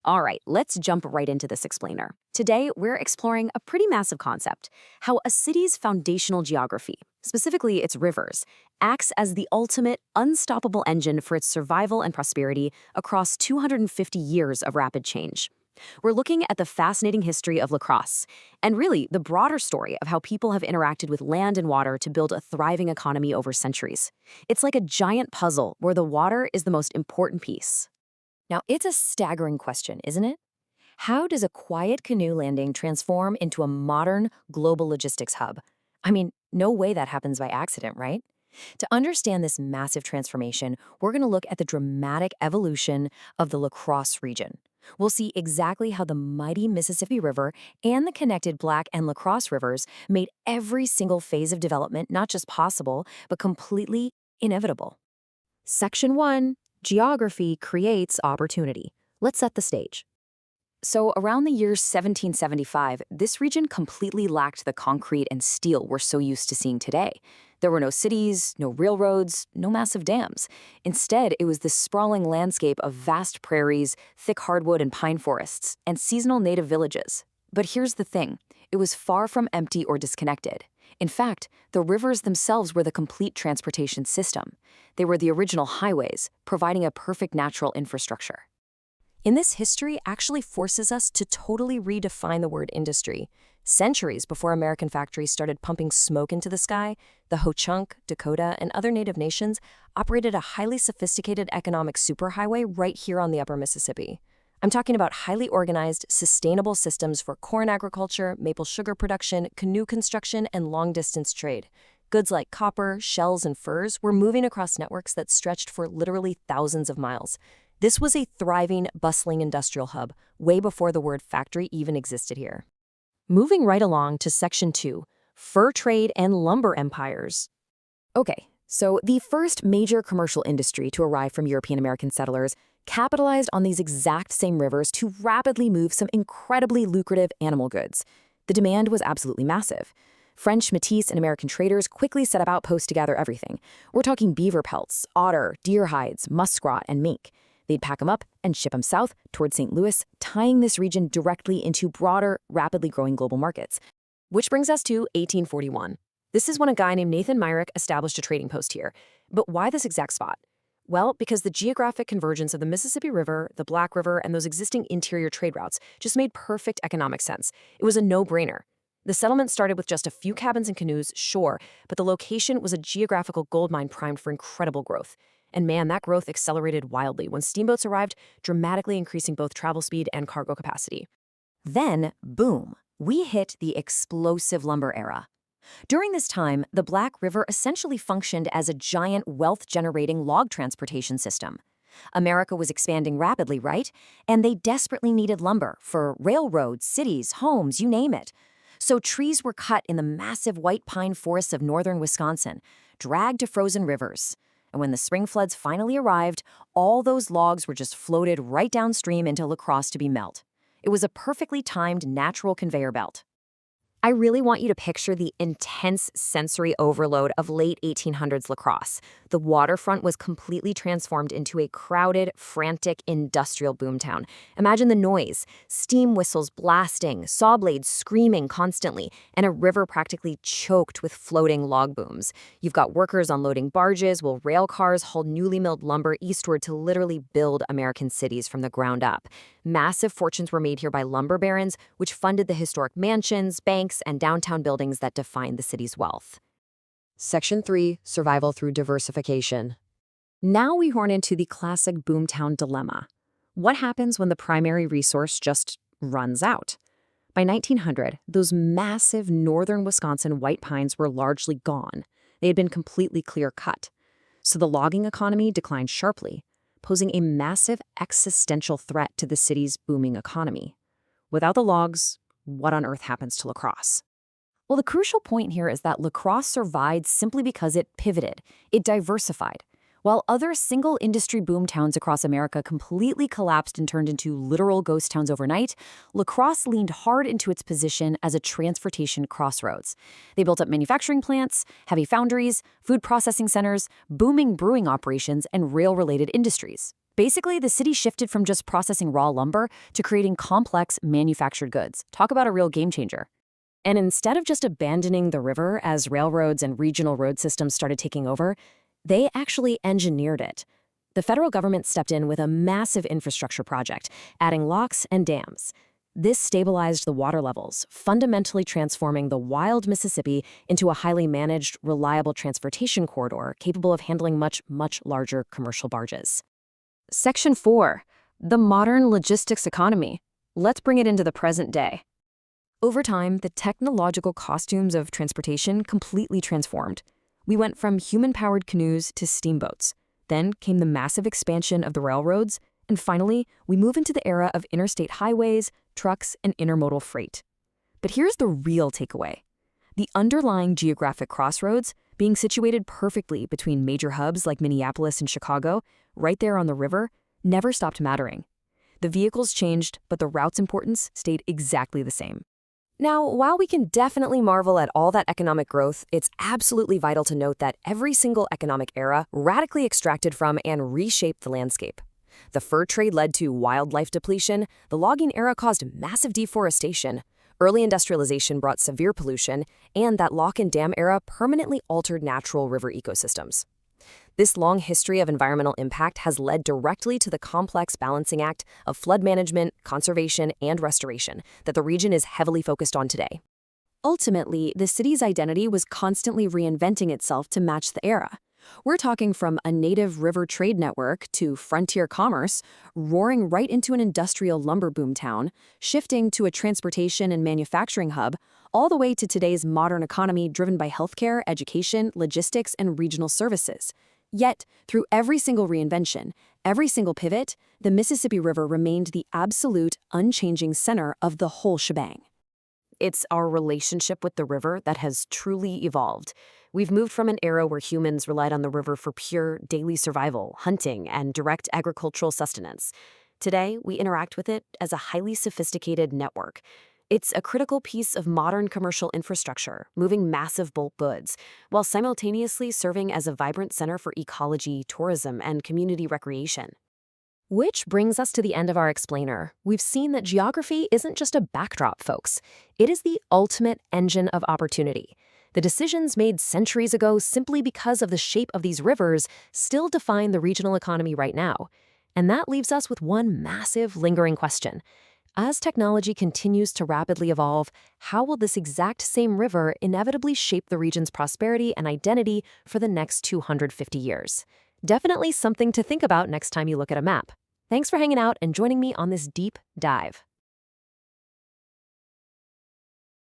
All right, let's jump right into this explainer. Today, we're exploring a pretty massive concept: how a city's foundational geography, specifically its rivers, acts as the ultimate, unstoppable engine for its survival and prosperity across 250 years of rapid change. We're looking at the fascinating history of La Crosse, and really the broader story of how people have interacted with land and water to build a thriving economy over centuries. It's like a giant puzzle where the water is the most important piece. Now, it's a staggering question, isn't it? How does a quiet canoe landing transform into a modern global logistics hub? I mean, no way that happens by accident, right? To understand this massive transformation, we're going to look at the dramatic evolution of the La Crosse region. We'll see exactly how the mighty Mississippi River and the connected Black and La Crosse rivers made every single phase of development not just possible, but completely inevitable. Section 1. Geography creates opportunity. Let's set the stage. So, around the year 1775, this region completely lacked the concrete and steel we're so used to seeing today. There were no cities, no railroads, no massive dams. Instead, it was this sprawling landscape of vast prairies, thick hardwood and pine forests, and seasonal native villages. But here's the thing: it was far from empty or disconnected. In fact, the rivers themselves were the complete transportation system. They were the original highways, providing a perfect natural infrastructure. In this history actually forces us to totally redefine the word industry. Centuries before American factories started pumping smoke into the sky, the Ho-Chunk, Dakota, and other native nations operated a highly sophisticated economic superhighway right here on the upper Mississippi. I'm talking about highly organized, sustainable systems for corn agriculture, maple sugar production, canoe construction, and long-distance trade. Goods like copper, shells, and furs were moving across networks that stretched for literally thousands of miles. This was a thriving, bustling industrial hub, way before the word factory even existed here. Moving right along to Section 2, Fur Trade and Lumber Empires. Okay, so the first major commercial industry to arrive from European-American settlers capitalized on these exact same rivers to rapidly move some incredibly lucrative animal goods. The demand was absolutely massive. French, Métis, and American traders quickly set up outposts to gather everything. We're talking beaver pelts, otter, deer hides, muskrat, and mink. They'd pack them up and ship them south toward St. Louis, tying this region directly into broader, rapidly growing global markets. Which brings us to 1841. This is when a guy named Nathan Myrick established a trading post here. But why this exact spot? Well, because the geographic convergence of the Mississippi River, the Black River, and those existing interior trade routes just made perfect economic sense. It was a no-brainer. The settlement started with just a few cabins and canoes, sure, but the location was a geographical goldmine primed for incredible growth. And man, that growth accelerated wildly when steamboats arrived, dramatically increasing both travel speed and cargo capacity. Then, boom, we hit the explosive lumber era. During this time, the Black River essentially functioned as a giant wealth-generating log transportation system. America was expanding rapidly, right? And they desperately needed lumber for railroads, cities, homes, you name it. So trees were cut in the massive white pine forests of northern Wisconsin, dragged to frozen rivers. And when the spring floods finally arrived, all those logs were just floated right downstream into La Crosse to be melted. It was a perfectly timed natural conveyor belt. I really want you to picture the intense sensory overload of late 1800s La Crosse. The waterfront was completely transformed into a crowded, frantic industrial boomtown. Imagine the noise: steam whistles blasting, saw blades screaming constantly, and a river practically choked with floating log booms. You've got workers unloading barges while rail cars hauled newly milled lumber eastward to literally build American cities from the ground up. Massive fortunes were made here by lumber barons, which funded the historic mansions, banks, and downtown buildings that defined the city's wealth. Section 3. Survival through diversification. Now we horn into the classic boomtown dilemma. What happens when the primary resource just runs out? By 1900, those massive northern Wisconsin white pines were largely gone. They had been completely clear-cut. So the logging economy declined sharply, posing a massive existential threat to the city's booming economy. Without the logs, what on earth happens to La Crosse? Well, the crucial point here is that La Crosse survived simply because it pivoted. It diversified. While other single-industry boomtowns across America completely collapsed and turned into literal ghost towns overnight, La Crosse leaned hard into its position as a transportation crossroads. They built up manufacturing plants, heavy foundries, food processing centers, booming brewing operations, and rail-related industries. Basically, the city shifted from just processing raw lumber to creating complex manufactured goods. Talk about a real game changer. And instead of just abandoning the river as railroads and regional road systems started taking over, they actually engineered it. The federal government stepped in with a massive infrastructure project, adding locks and dams. This stabilized the water levels, fundamentally transforming the wild Mississippi into a highly managed, reliable transportation corridor capable of handling much, much larger commercial barges. Section 4. The modern logistics economy. Let's bring it into the present day. Over time, the technological costumes of transportation completely transformed. We went from human-powered canoes to steamboats. Then came the massive expansion of the railroads, and finally, we move into the era of interstate highways, trucks, and intermodal freight. But here's the real takeaway. The underlying geographic crossroads, being situated perfectly between major hubs like Minneapolis and Chicago, right there on the river, never stopped mattering. The vehicles changed, but the route's importance stayed exactly the same. Now, while we can definitely marvel at all that economic growth, it's absolutely vital to note that every single economic era radically extracted from and reshaped the landscape. The fur trade led to wildlife depletion, the logging era caused massive deforestation, early industrialization brought severe pollution, and that lock and dam era permanently altered natural river ecosystems. This long history of environmental impact has led directly to the complex balancing act of flood management, conservation, and restoration that the region is heavily focused on today. Ultimately, the city's identity was constantly reinventing itself to match the era. We're talking from a native river trade network to frontier commerce, roaring right into an industrial lumber boom town, shifting to a transportation and manufacturing hub, all the way to today's modern economy driven by healthcare, education, logistics, and regional services. Yet, through every single reinvention, every single pivot, the Mississippi River remained the absolute, unchanging center of the whole shebang. It's our relationship with the river that has truly evolved. We've moved from an era where humans relied on the river for pure daily survival, hunting, and direct agricultural sustenance. Today, we interact with it as a highly sophisticated network. It's a critical piece of modern commercial infrastructure, moving massive bulk goods, while simultaneously serving as a vibrant center for ecology, tourism, and community recreation. Which brings us to the end of our explainer. We've seen that geography isn't just a backdrop, folks. It is the ultimate engine of opportunity. The decisions made centuries ago simply because of the shape of these rivers still define the regional economy right now. And that leaves us with one massive, lingering question. As technology continues to rapidly evolve, how will this exact same river inevitably shape the region's prosperity and identity for the next 250 years? Definitely something to think about next time you look at a map. Thanks for hanging out and joining me on this deep dive.